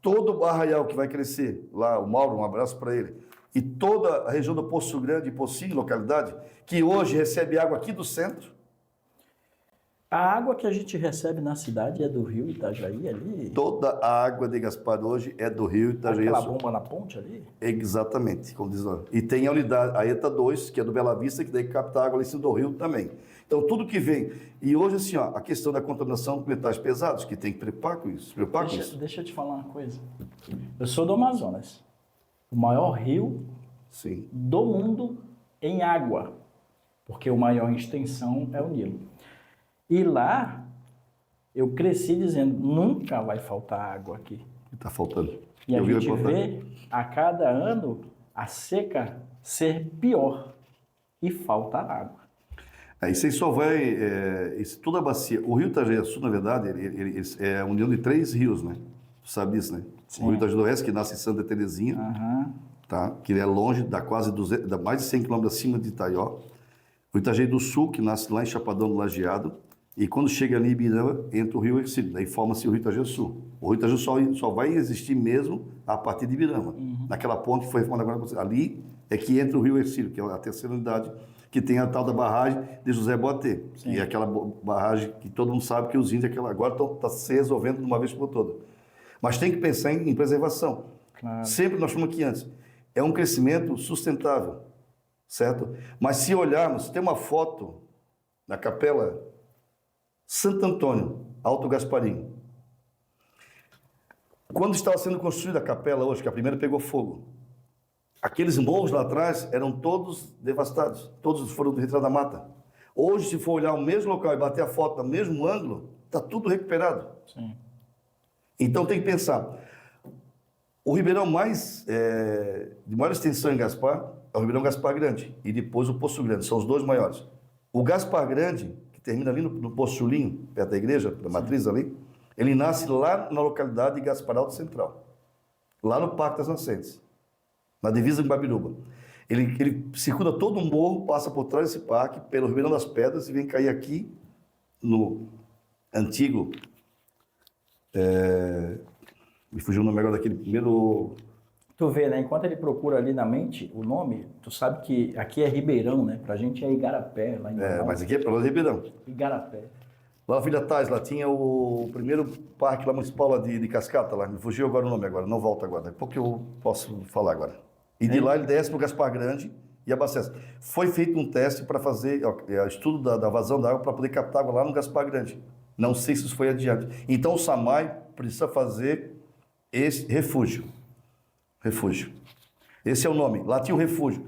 Todo o Arraial que vai crescer, lá o Mauro, um abraço para ele, e toda a região do Poço Grande e Pocinho, localidade, que hoje recebe água aqui do centro. A água que a gente recebe na cidade é do rio Itajaí ali? Toda a água de Gaspar hoje é do rio Itajaí. Aquela bomba na ponte ali? Exatamente, como diz lá. E tem a unidade, a ETA 2, que é do Bela Vista, que daí capta água ali em cima do rio também. Então, tudo que vem. E hoje, assim, ó, a questão da contaminação com metais pesados, que tem que preocupar com isso. Deixa eu te falar uma coisa. Eu sou do Amazonas, o maior rio Sim. do mundo em água, porque o maior em extensão é o Nilo. E lá, eu cresci dizendo, nunca vai faltar água aqui. Está faltando. E a gente vê, a cada ano, a seca ser pior. E falta água. Aí você só vai... toda a bacia... O rio Itajaí-Açu, na verdade, ele é a união de 3 rios, né? Tu sabe disso, né? Sim. O rio Itajaí do Oeste, que nasce em Santa Terezinha, tá? Que ele é longe, dá quase dá mais de 100 quilômetros acima de Itaió. O Itajaí do Sul, que nasce lá em Chapadão do Lajeado. E quando chega ali em Ibirama, entra o rio Exílio, daí forma-se o Rio Itajaí Sul. O Rio Itajaí só vai existir mesmo a partir de Ibirama. Naquela ponte que foi reformada agora, ali é que entra o rio Exílio, que é a terceira unidade, que tem a tal da barragem de José Boatê. Sim. E é aquela barragem que todo mundo sabe que os índios agora está se resolvendo de uma vez por toda. Mas tem que pensar em preservação. Claro. Sempre nós falamos aqui antes, é um crescimento sustentável, certo? Mas se olharmos, tem uma foto na capela Santo Antônio, Alto Gasparinho. Quando estava sendo construída a capela hoje, que a primeira pegou fogo, aqueles morros lá atrás eram todos devastados, todos foram retirados da mata. Hoje, se for olhar o mesmo local e bater a foto no mesmo ângulo, está tudo recuperado. Sim. Então tem que pensar, o ribeirão de maior extensão em Gaspar é o Ribeirão Gaspar Grande e depois o Poço Grande, são os 2 maiores. O Gaspar Grande, que termina ali no Poço Chulinho, perto da igreja, da matriz ali, ele nasce lá na localidade de Gaspar Alto Central, lá no Parque das Nascentes, na divisa com Babiruba. Ele circula todo um morro, passa por trás desse parque, pelo Ribeirão das Pedras e vem cair aqui no antigo... me fugiu o nome agora daquele primeiro... Tu vê, né? Enquanto ele procura ali na mente o nome, tu sabe que aqui é Ribeirão, né? Pra gente é Igarapé. Lá em mas aqui é pra nós é Ribeirão. Igarapé. Lá na Vila Tais, lá tinha o primeiro parque lá municipal lá de Cascata, lá. Me fugiu agora o nome agora, não volta agora. Daqui a pouco eu posso falar agora. E de lá ele desce para o Gaspar Grande e abastece. Foi feito um teste para fazer estudo da vazão da água para poder captar água lá no Gaspar Grande. Não sei se isso foi adiante. Então o SAMAI precisa fazer esse refúgio. Refúgio. Esse é o nome. Lá tinha o refúgio.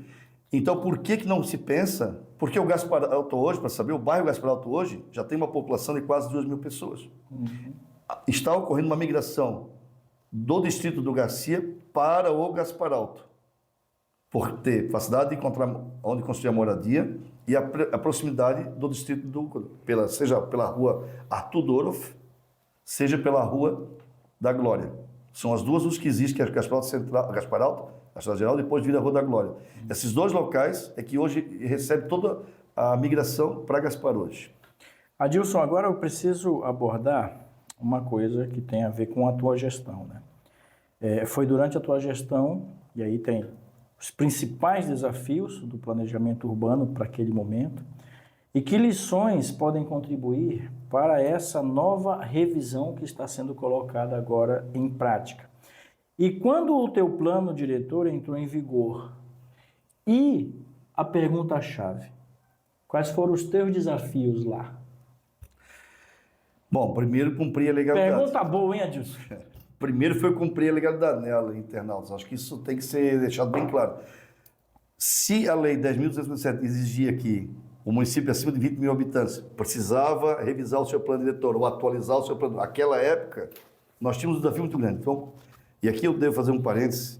Então por que não se pensa? Porque o Gaspar Alto hoje, para saber, o bairro Gaspar Alto hoje já tem uma população de quase 2.000 pessoas. Está ocorrendo uma migração do distrito do Garcia para o Gaspar Alto. Por ter facilidade de encontrar onde construir a moradia e a proximidade do distrito seja pela rua Arthur Dorof, seja pela rua da Glória. São as duas ruas que existem, que é Gaspar Alto Central, Gaspar Alto, a Estrada Geral, depois vira a Rua da Glória. Esses dois locais é que hoje recebe toda a migração para Gaspar hoje. Adilson, agora eu preciso abordar uma coisa que tem a ver com a tua gestão, né? Foi durante a tua gestão, e aí tem os principais desafios do planejamento urbano para aquele momento, e que lições podem contribuir para essa nova revisão que está sendo colocada agora em prática. E quando o teu plano diretor entrou em vigor? E a pergunta-chave, quais foram os teus desafios lá? Bom, primeiro cumprir a legalidade. Pergunta boa, hein, Adilson? Primeiro foi cumprir a legalidade nela, internautas. Acho que isso tem que ser deixado bem claro. Se a lei 10.257 exigia que o município acima de 20.000 habitantes precisava revisar o seu plano diretor ou atualizar o seu plano, naquela época, nós tínhamos um desafio muito grande. Então, e aqui eu devo fazer um parênteses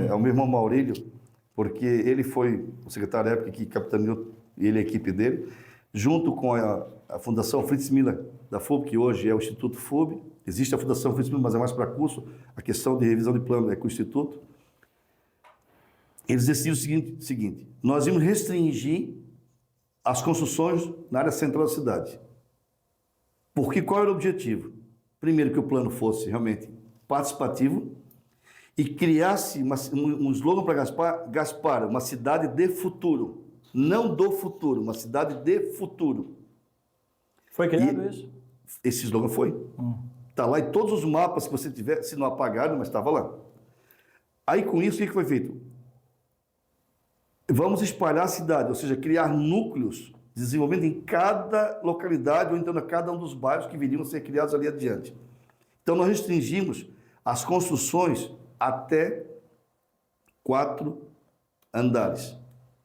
ao meu irmão Maurílio, porque ele foi o secretário da época que capitaneou, ele e a equipe dele, junto com a Fundação Fritz Miller da FUB, que hoje é o Instituto FUB. Existe a Fundação Fritz Miller, mas é mais para curso, a questão de revisão de plano é com o Instituto. Eles decidiram o seguinte, nós íamos restringir as construções na área central da cidade. Porque qual era o objetivo? Primeiro, que o plano fosse realmente participativo e criasse um slogan para Gaspar, uma cidade de futuro. Não do futuro, uma cidade de futuro. Foi criado isso? Esse slogan foi. Está lá em todos os mapas que você tiver, se não apagaram, mas estava lá. Aí com isso, o que foi feito? Vamos espalhar a cidade, ou seja, criar núcleos de desenvolvimento em cada localidade ou então em cada um dos bairros que viriam a ser criados ali adiante. Então nós restringimos as construções até 4 andares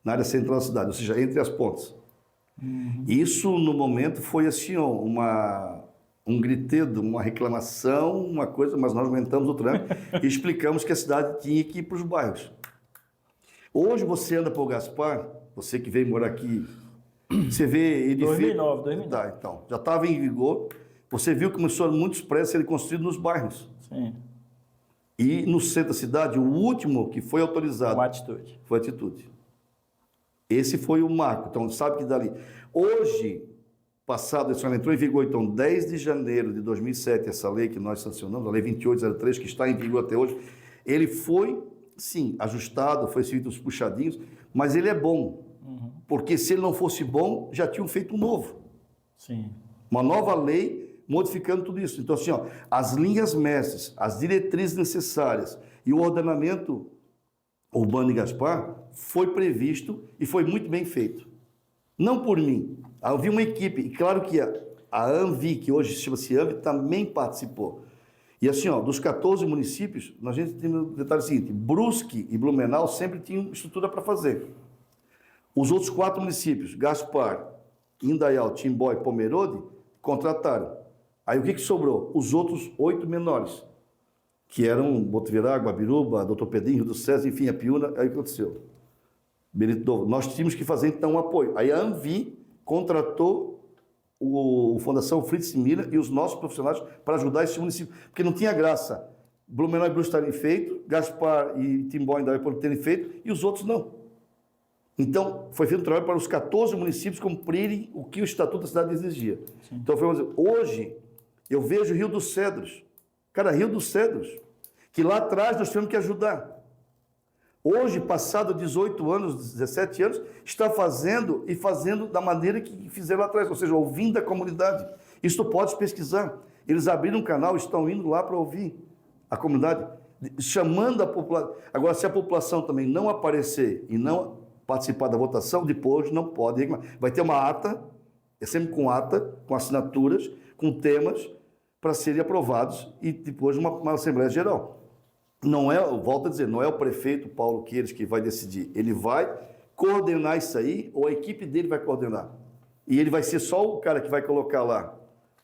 na área central da cidade, ou seja, entre as pontes. Isso, no momento, foi assim, um gritedo, uma reclamação, uma coisa, mas nós aumentamos o tranco e explicamos que a cidade tinha que ir para os bairros. Hoje você anda para o Gaspar, você que veio morar aqui, você vê edifício... 2009. Tá, então, já estava em vigor, você viu que começaram muitos prédios a serem construídos nos bairros. Sim. E no centro da cidade, o último que foi autorizado... Foi a Atitude. Esse foi o marco, então sabe que dali... Hoje, passado, esse ano entrou em vigor, então, 10 de janeiro de 2007, essa lei que nós sancionamos, a lei 2803, que está em vigor até hoje, ele foi, sim, ajustado, foi feito os puxadinhos, mas ele é bom, porque se ele não fosse bom, já tinham feito um novo. Sim. Uma nova lei modificando tudo isso. Então, assim, as linhas mestres, as diretrizes necessárias e o ordenamento urbano de Gaspar foi previsto e foi muito bem feito. Não por mim. Havia uma equipe, e claro que a ANVI, que hoje chama-se ANVI, também participou. E assim, dos 14 municípios, a gente tem um detalhe seguinte, Brusque e Blumenau sempre tinham estrutura para fazer. Os outros 4 municípios, Gaspar, Indaial, Timbó e Pomerode, contrataram. Aí o que sobrou? Os outros 8 menores, que eram Botuverá, Guabiruba, Doutor Pedrinho, Rio do César, enfim, a Piúna. Aí o que aconteceu? Benito Novo. Nós tínhamos que fazer, então, um apoio. Aí a ANVI contratou o Fundação Fritz Miller e os nossos profissionais para ajudar esse município, porque não tinha graça. Blumenau e Brusque estarem feito, Gaspar e Timbó ainda terem feito, e os outros não. Então, foi feito um trabalho para os 14 municípios cumprirem o que o Estatuto da Cidade exigia. Sim. Então, hoje, eu vejo Rio dos Cedros. Cara, Rio dos Cedros, que lá atrás nós tivemos que ajudar. Hoje, passado 18 anos, 17 anos, está fazendo da maneira que fizeram lá atrás, ou seja, ouvindo a comunidade. Isso tu podes pesquisar. Eles abriram um canal, estão indo lá para ouvir a comunidade, chamando a população. Agora, se a população também não aparecer e não participar da votação, depois não pode reclamar. Vai ter uma ata, é sempre com ata, com assinaturas, com temas para serem aprovados e depois uma Assembleia Geral. Não é, volto a dizer, não é o prefeito Paulo Queiroz que vai decidir. Ele vai coordenar isso aí, ou a equipe dele vai coordenar. E ele vai ser só o cara que vai colocar lá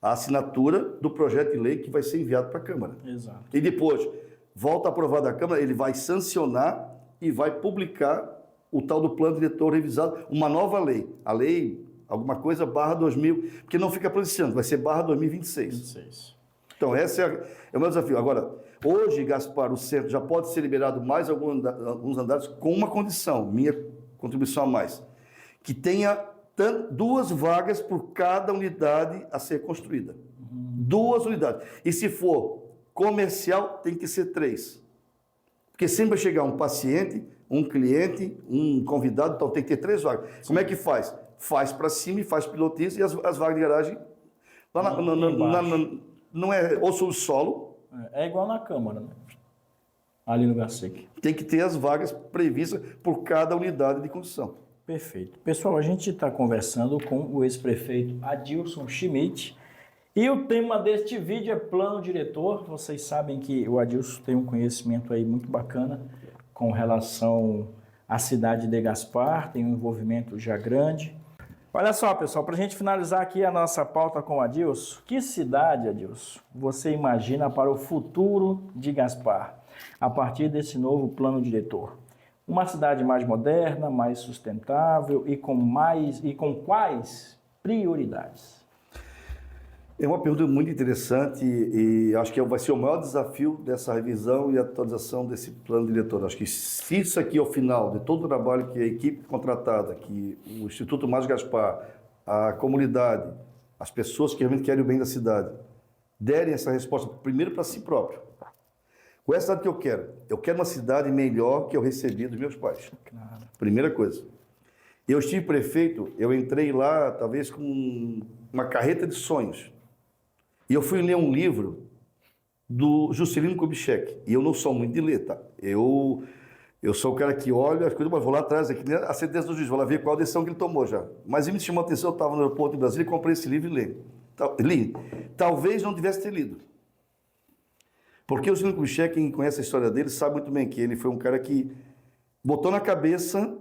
a assinatura do projeto de lei que vai ser enviado para a Câmara. Exato. E depois, volta aprovado da Câmara, ele vai sancionar e vai publicar o tal do plano diretor revisado, uma nova lei. A lei, alguma coisa, /2000, porque não fica para esse ano, vai ser /2026. 26. Então, esse é o meu desafio. Agora, hoje, Gaspar, o centro já pode ser liberado mais alguns andares com uma condição, minha contribuição a mais, que tenha 2 vagas por cada unidade a ser construída. 2 unidades. E se for comercial, tem que ser 3. Porque sempre vai chegar um paciente, um cliente, um convidado, então tem que ter 3 vagas. Como é que faz? Faz para cima e faz pilotismo e as vagas de garagem lá não é ou subsolo. É igual na Câmara, né? Ali no Garcec. Tem que ter as vagas previstas por cada unidade de construção. Perfeito. Pessoal, a gente está conversando com o ex-prefeito Adilson Schmidt e o tema deste vídeo é plano diretor. Vocês sabem que o Adilson tem um conhecimento aí muito bacana com relação à cidade de Gaspar, tem um envolvimento já grande. Olha só, pessoal, para a gente finalizar aqui a nossa pauta com o Adilson, que cidade, Adilson, você imagina para o futuro de Gaspar, a partir desse novo plano diretor? Uma cidade mais moderna, mais sustentável e com quais prioridades? É uma pergunta muito interessante e acho que vai ser o maior desafio dessa revisão e atualização desse plano diretor. Acho que se isso aqui ao final de todo o trabalho que a equipe contratada, que o Instituto Mais Gaspar, a comunidade, as pessoas que realmente querem o bem da cidade, derem essa resposta primeiro para si próprio. Qual é a cidade que eu quero? Eu quero uma cidade melhor que eu recebi dos meus pais. Claro. Primeira coisa. Eu estive prefeito, eu entrei lá talvez com uma carreta de sonhos. E eu fui ler um livro do Juscelino Kubitschek. E eu não sou muito de ler, tá? Eu sou o cara que olha as coisas, mas vou lá atrás, aqui, a sentença do juiz, vou lá ver qual a decisão que ele tomou já. Mas ele me chamou a atenção, eu estava no aeroporto de Brasília e comprei esse livro e li. Talvez não tivesse ter lido. Porque o Juscelino Kubitschek, quem conhece a história dele, sabe muito bem que ele foi um cara que botou na cabeça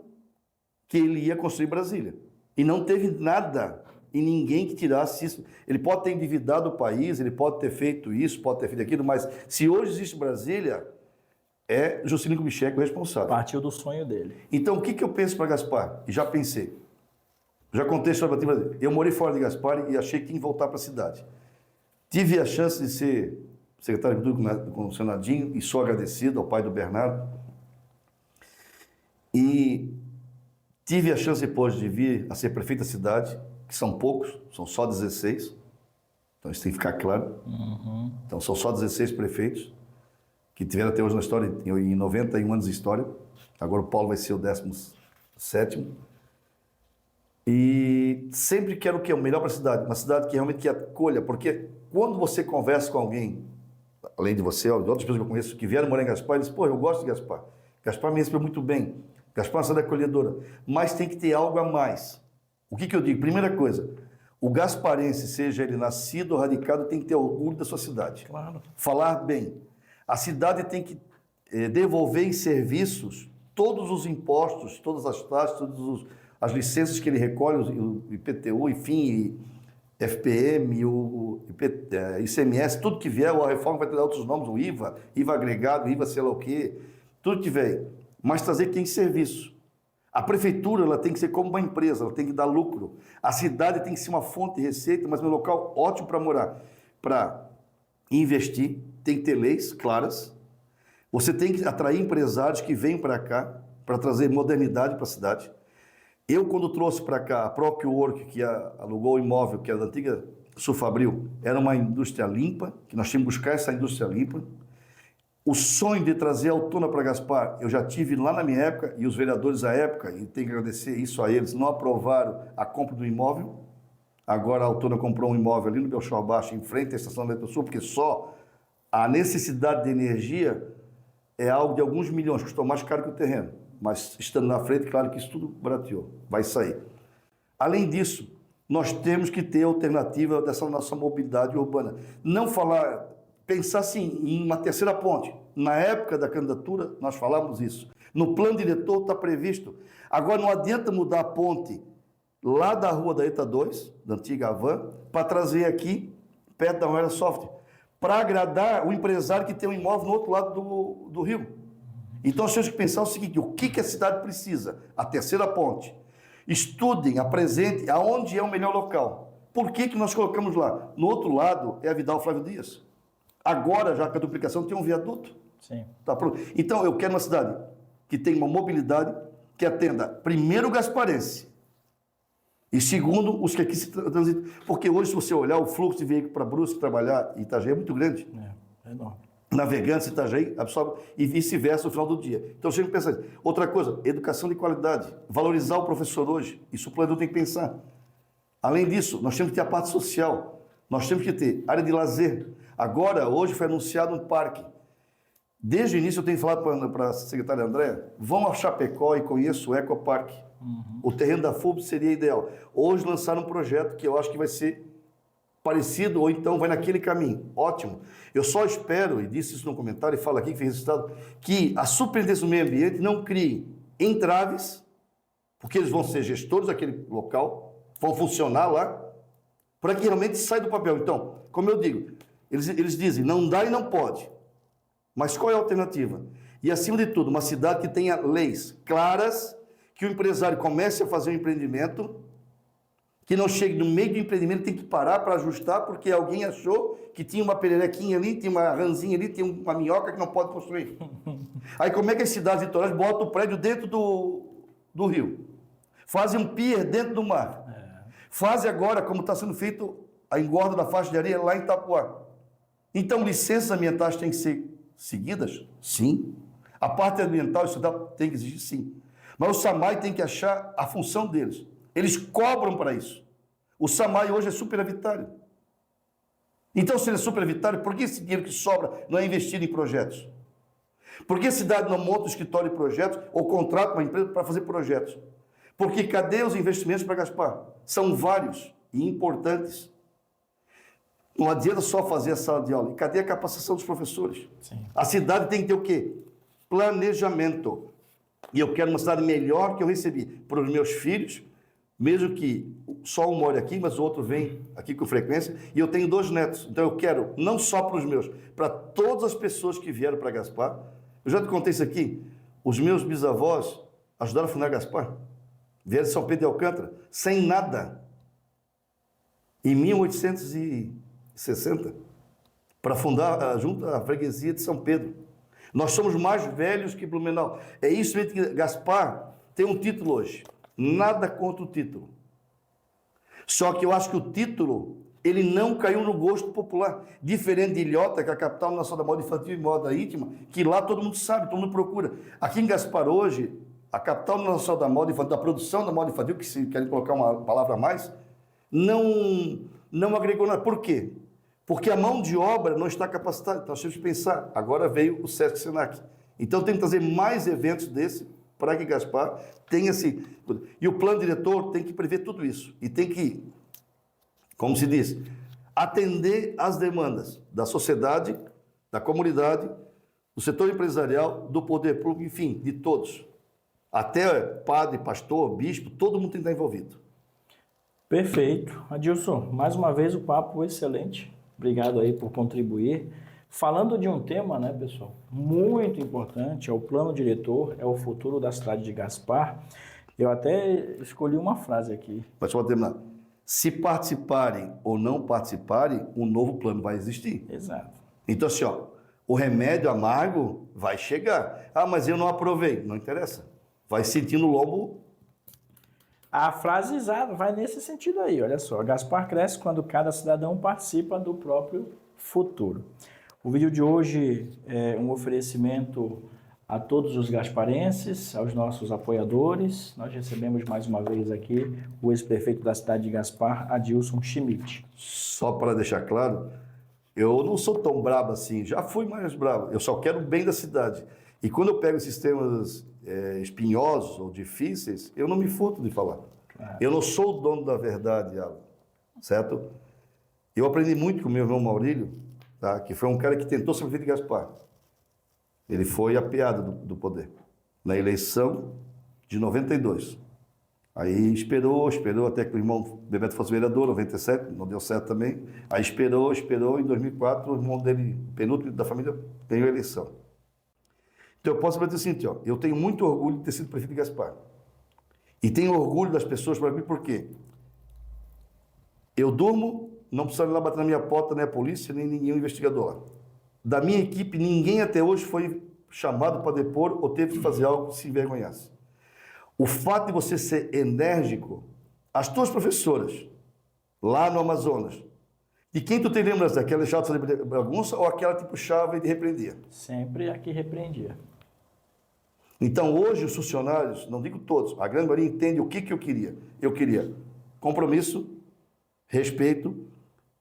que ele ia construir Brasília. E não teve nada e ninguém que tirasse isso. Ele pode ter endividado o país, ele pode ter feito isso, pode ter feito aquilo, mas se hoje existe Brasília, é Juscelino Kubitschek o responsável. Partiu do sonho dele. Então, o que eu penso para Gaspar? E já pensei. Já contei a história para Brasília. Eu morei fora de Gaspar e achei que tinha que voltar para a cidade. Tive a chance de ser secretário de Cultura com o Senadinho e sou agradecido ao pai do Bernardo. E tive a chance depois de vir a ser prefeito da cidade, que são poucos, são só 16. Então isso tem que ficar claro. Uhum. Então são só 16 prefeitos que tiveram até hoje na história, em 91 anos de história. Agora o Paulo vai ser o 17º. E sempre quero o quê? O melhor para a cidade. Uma cidade que realmente acolha, porque quando você conversa com alguém, além de você, de outras pessoas que eu conheço, que vieram morar em Gaspar, eles dizem, pô, eu gosto de Gaspar. Gaspar me recebeu muito bem. Gaspar é uma cidade acolhedora. Mas tem que ter algo a mais. O que eu digo? Primeira coisa, o gasparense, seja ele nascido ou radicado, tem que ter orgulho da sua cidade. Claro. Falar bem. A cidade tem que devolver em serviços todos os impostos, todas as taxas, todas as licenças que ele recolhe, o IPTU, enfim, FPM, o ICMS, tudo que vier, a reforma vai ter outros nomes, o IVA, IVA agregado, IVA sei lá o quê, tudo que vier. Mas trazer quem serviço. A prefeitura ela tem que ser como uma empresa, ela tem que dar lucro. A cidade tem que ser uma fonte de receita, mas um local ótimo para morar. Para investir, tem que ter leis claras. Você tem que atrair empresários que venham para cá, para trazer modernidade para a cidade. Eu, quando trouxe para cá a Próprio Work, que alugou o imóvel, que era da antiga Sulfabril, era uma indústria limpa, que nós tínhamos que buscar essa indústria limpa. O sonho de trazer a Autônoma para Gaspar, eu já tive lá na minha época, e os vereadores da época, e tenho que agradecer isso a eles, não aprovaram a compra do imóvel. Agora a Autônoma comprou um imóvel ali no Belchor Baixo, em frente à estação da Eletrosul, porque só a necessidade de energia é algo de alguns milhões, custou mais caro que o terreno. Mas estando na frente, claro que isso tudo barateou, vai sair. Além disso, nós temos que ter alternativa dessa nossa mobilidade urbana. Não falar, pensar assim, em uma terceira ponte. Na época da candidatura, nós falávamos isso. No plano diretor está previsto. Agora não adianta mudar a ponte lá da rua da ETA 2, da antiga Havan, para trazer aqui, perto da Royal Software, para agradar o empresário que tem um imóvel no outro lado do rio. Então nós temos que pensar o seguinte, o que a cidade precisa? A terceira ponte. Estudem, apresentem aonde é o melhor local. Por que nós colocamos lá? No outro lado é a Vidal Flávio Dias. Agora, já com a duplicação, tem um viaduto. Sim. Tá pronto. Então, eu quero uma cidade que tenha uma mobilidade que atenda, primeiro, o gasparense. E segundo, os que aqui se transitam. Porque hoje, se você olhar, o fluxo de veículo para Brusque trabalhar em Itajaí é muito grande. É enorme. Navegantes em Itajaí absorve e vice-versa no final do dia. Então, você tem que pensar. Outra coisa, educação de qualidade. Valorizar o professor hoje. Isso o planejador tem que pensar. Além disso, nós temos que ter a parte social. Nós temos que ter área de lazer. Agora, hoje, foi anunciado um parque. Desde o início, eu tenho falado para a secretária Andréa, vão a Chapecó e conheço o Ecoparque. O terreno da FUB seria ideal. Hoje lançaram um projeto que eu acho que vai ser parecido, ou então vai naquele caminho. Ótimo. Eu só espero, e disse isso no comentário, e falo aqui que foi registrado, que a Superintendência do Meio Ambiente não crie entraves, porque eles vão ser gestores daquele local, vão funcionar lá, para que realmente saia do papel. Então, como eu digo, eles dizem, não dá e não pode. Mas qual é a alternativa? E, acima de tudo, uma cidade que tenha leis claras, que o empresário comece a fazer um empreendimento, que não chegue no meio do empreendimento, tem que parar para ajustar, porque alguém achou que tinha uma pererequinha ali, tinha uma ranzinha ali, tinha uma minhoca que não pode construir. Aí como é que as cidades litorais botam o prédio dentro do rio? Fazem um pier dentro do mar. Fazem agora, como está sendo feito, a engorda da faixa de areia lá em Itapuã. Então, licenças ambientais têm que ser seguidas? Sim. A parte ambiental estudar tem que exigir? Sim. Mas o SAMAI tem que achar a função deles. Eles cobram para isso. O SAMAI hoje é superavitário. Então, se ele é superavitário, por que esse dinheiro que sobra não é investido em projetos? Por que a cidade não monta um escritório de projetos ou contrata uma empresa para fazer projetos? Porque cadê os investimentos para Gaspar? São vários e importantes. Não adianta só fazer a sala de aula. E cadê a capacitação dos professores? Sim. A cidade tem que ter o quê? Planejamento. E eu quero uma cidade melhor que eu recebi para os meus filhos, mesmo que só um more aqui, mas o outro vem aqui com frequência, e eu tenho 2 netos. Então eu quero, não só para os meus, para todas as pessoas que vieram para Gaspar. Eu já te contei isso aqui. Os meus bisavós ajudaram a fundar Gaspar. Vieram de São Pedro de Alcântara, sem nada. Em 1860, para fundar junto à freguesia de São Pedro. Nós somos mais velhos que Blumenau. É isso mesmo que Gaspar tem um título hoje. Nada contra o título. Só que eu acho que o título, ele não caiu no gosto popular. Diferente de Ilhota, que é a capital nacional da moda infantil e moda íntima, que lá todo mundo sabe, todo mundo procura. Aqui em Gaspar hoje, a capital nacional da moda infantil, da produção da moda infantil, que se querem colocar uma palavra a mais, não agregou nada. Por quê? Porque a mão de obra não está capacitada. Então, nós temos que pensar. Agora veio o Sesc Senac. Então, tem que trazer mais eventos desse para que Gaspar tenha esse... E o plano diretor tem que prever tudo isso. E tem que, como se diz, atender às demandas da sociedade, da comunidade, do setor empresarial, do poder público, enfim, de todos. Até padre, pastor, bispo, todo mundo tem que estar envolvido. Perfeito. Adilson, mais uma vez o papo excelente. Obrigado aí por contribuir. Falando de um tema, né, pessoal, muito importante, é o plano diretor, é o futuro da cidade de Gaspar. Eu até escolhi uma frase aqui. Mas só para terminar. Se participarem ou não participarem, um novo plano vai existir. Exato. Então, assim, ó, o remédio amargo vai chegar. Ah, mas eu não aprovei. Não interessa. Vai sentindo o lombo. A frase exata vai nesse sentido aí, olha só. Gaspar cresce quando cada cidadão participa do próprio futuro. O vídeo de hoje é um oferecimento a todos os gasparenses, aos nossos apoiadores. Nós recebemos mais uma vez aqui o ex-prefeito da cidade de Gaspar, Adilson Schmidt. Só para deixar claro, eu não sou tão brabo assim, já fui mais brabo, eu só quero o bem da cidade. E quando eu pego esses temas espinhosos ou difíceis, eu não me furto de falar. Claro. Eu não sou o dono da verdade, Alan, certo? Eu aprendi muito com o meu irmão Maurílio, tá? Que foi um cara que tentou ser prefeito de Gaspar. Ele foi apeado do poder na eleição de 92. Aí esperou até que o irmão Bebeto fosse vereador, 97, não deu certo também. Aí esperou, em 2004 o irmão dele, penúltimo da família, ganhou a eleição. Então eu posso dizer o seguinte, ó, eu tenho muito orgulho de ter sido prefeito de Gaspar. E tenho orgulho das pessoas para mim, por quê? Eu durmo, não precisa ir lá bater na minha porta, nem a polícia, nem nenhum investigador lá. Da minha equipe, ninguém até hoje foi chamado para depor ou teve que fazer algo que se envergonhasse. O fato de você ser enérgico, as tuas professoras, lá no Amazonas, de quem tu te lembras? Daquela chata de bagunça ou aquela que puxava e te repreendia? Sempre a que repreendia. Então, hoje, os funcionários, não digo todos, a grande maioria entende o que eu queria. Eu queria compromisso, respeito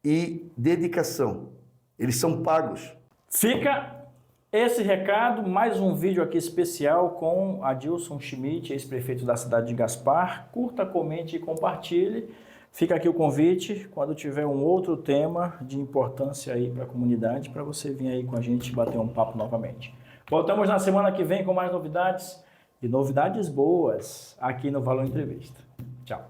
e dedicação. Eles são pagos. Fica esse recado, mais um vídeo aqui especial com Adilson Schmidt, ex-prefeito da cidade de Gaspar. Curta, comente e compartilhe. Fica aqui o convite, quando tiver um outro tema de importância aí para a comunidade, para você vir aí com a gente bater um papo novamente. Voltamos na semana que vem com mais novidades, e novidades boas, aqui no Valor Entrevista. Tchau.